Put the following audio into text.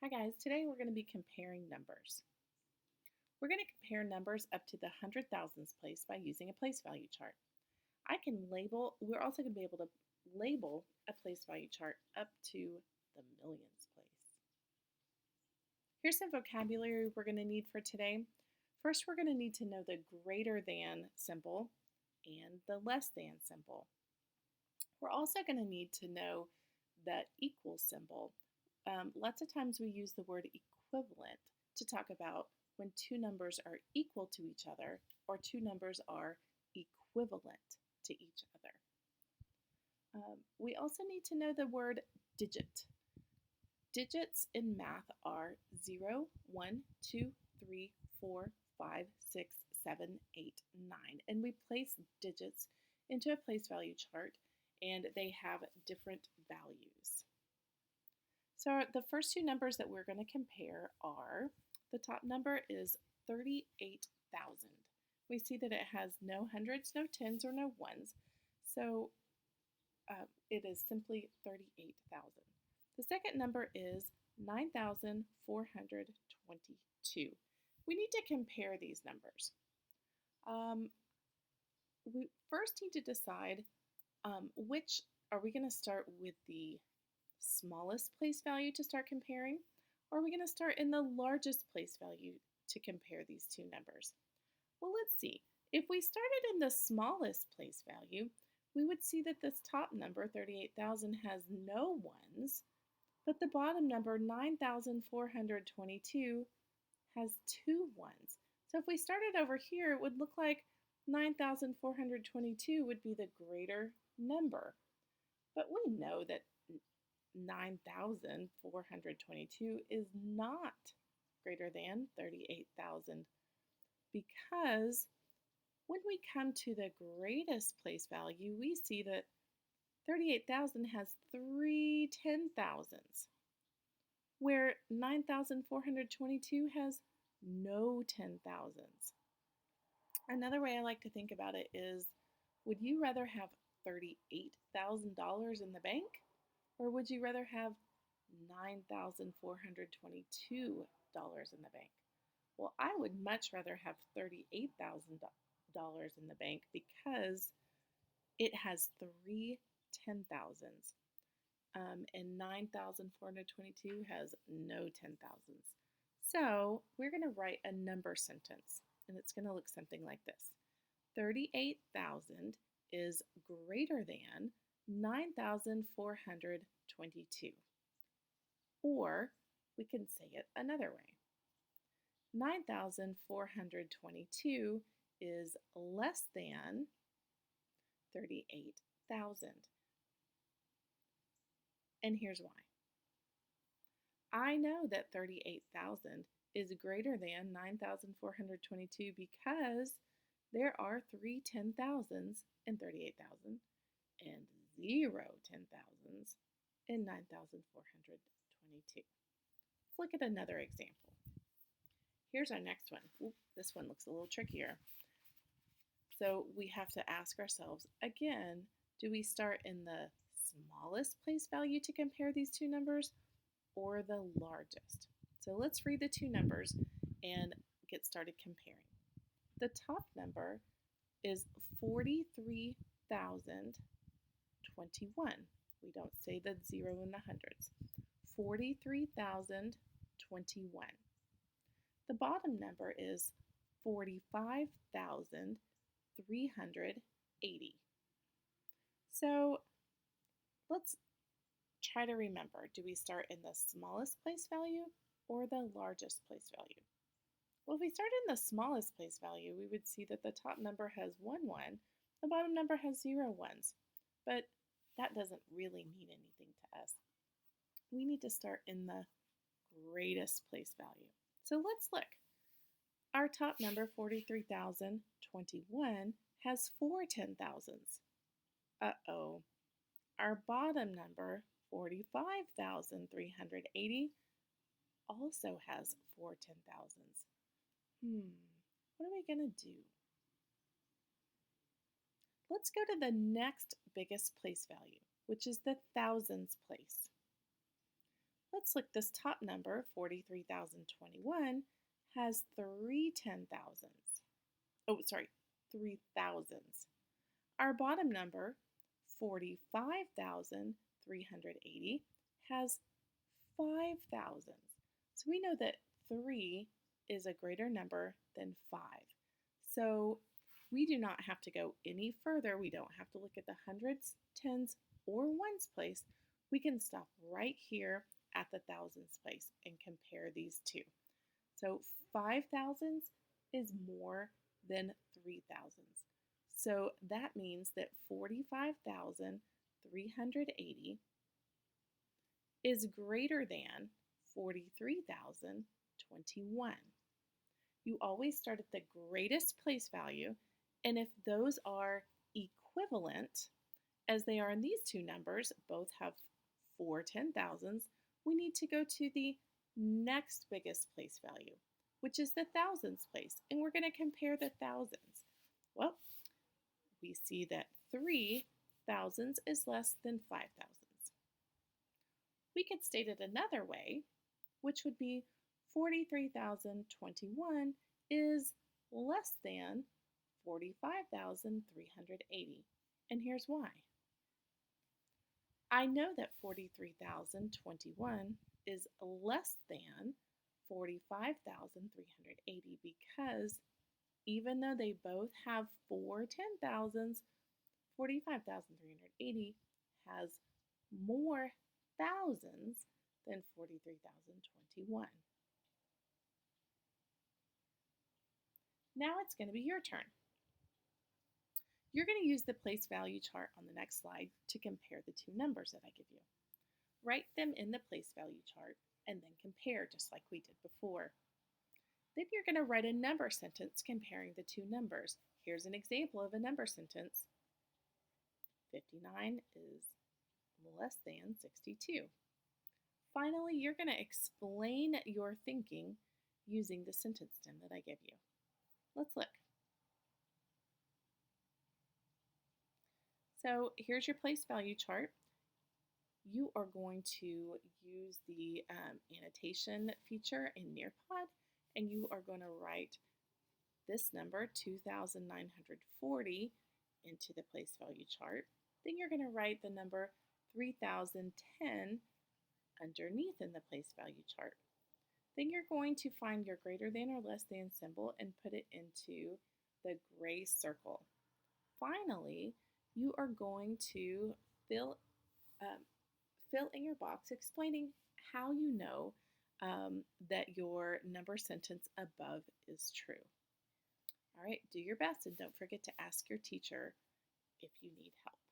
Hi guys, today we're going to be comparing numbers. We're going to compare numbers up to the hundred thousands place by using a place value chart. We're also going to be able to label a place value chart up to the millions place. Here's some vocabulary we're going to need for today. First, we're going to need to know the greater than symbol and the less than symbol. We're also going to need to know the equal symbol. Lots of times we use the word equivalent to talk about when two numbers are equal to each other or two numbers are equivalent to each other. We also need to know the word digit. Digits in math are 0, 1, 2, 3, 4, 5, 6, 7, 8, 9. And we place digits into a place value chart and they have different values. So the first two numbers that we're going to compare are, the top number is 38,000. We see that it has no hundreds, no tens, or no ones. So it is simply 38,000. The second number is 9,422. We need to compare these numbers. We first need to decide which are we going to start with the smallest place value to start comparing, or are we going to start in the largest place value to compare these two numbers? Well, let's see. If we started in the smallest place value, we would see that this top number, 38,000, has no ones, but the bottom number, 9,422, has two ones. So if we started over here, it would look like 9,422 would be the greater number. But we know that 9,422 is not greater than 38,000 because when we come to the greatest place value, we see that 38,000 has three 10,000s, where 9,422 has no 10,000s. Another way I like to think about it is, would you rather have $38,000 in the bank, or would you rather have $9,422 in the bank? Well, I would much rather have $38,000 in the bank because it has three 10,000s. And 9,422 has no 10,000s. So we're going to write a number sentence, and it's going to look something like this. 38,000 is greater than 9,422. Or we can say it another way. 9,422 is less than 38,000. And here's why. I know that 38,000 is greater than 9,422 because there are three 10,000s in 38,000 and zero 10,000s in 9,422. Let's look at another example. Here's our next one. Ooh, this one looks a little trickier. So we have to ask ourselves again, do we start in the smallest place value to compare these two numbers or the largest? So let's read the two numbers and get started comparing. The top number is 43,021. We don't say the zero in the hundreds. 43,021. The bottom number is 45,380. So let's try to remember, do we start in the smallest place value or the largest place value? Well, if we start in the smallest place value, we would see that the top number has one 1, the bottom number has 0 ones. But that doesn't really mean anything to us. We need to start in the greatest place value. So let's look. Our top number, 43,021, has four 10,000s. Uh-oh. Our bottom number, 45,380, also has four 10,000s. What are we going to do? Let's go to the next biggest place value, which is the thousands place. Let's look. This top number, 43,021, has three 10,000s. Oh, sorry, 3,000s. Our bottom number, 45,380, has 5,000s. So we know that 3 is a greater number than 5. So we do not have to go any further. We don't have to look at the hundreds, tens, or ones place. We can stop right here at the thousands place and compare these two. So 5,000s is more than 3,000s. So that means that 45,380 is greater than 43,021. You always start at the greatest place value, and if those are equivalent, as they are in these two numbers, both have four 10,000s, we need to go to the next biggest place value, which is the thousands place, and we're going to compare the thousands. Well, we see that 3,000s is less than 5,000s. We could state it another way, which would be 43,021 is less than 45,380. And here's why. I know that 43,021 is less than 45,380 because even though they both have four 10,000s, 45,380 has more thousands than 43,021. Now it's going to be your turn. You're going to use the place value chart on the next slide to compare the two numbers that I give you. Write them in the place value chart and then compare just like we did before. Then you're going to write a number sentence comparing the two numbers. Here's an example of a number sentence. 59 is less than 62. Finally, you're going to explain your thinking using the sentence stem that I give you. Let's look. So here's your place value chart. You are going to use the annotation feature in Nearpod, and you are going to write this number, 2,940, into the place value chart. Then you're going to write the number 3,010 underneath in the place value chart. Then you're going to find your greater than or less than symbol and put it into the gray circle. Finally, you are going to fill in your box explaining how you know that your number sentence above is true. All right, do your best and don't forget to ask your teacher if you need help.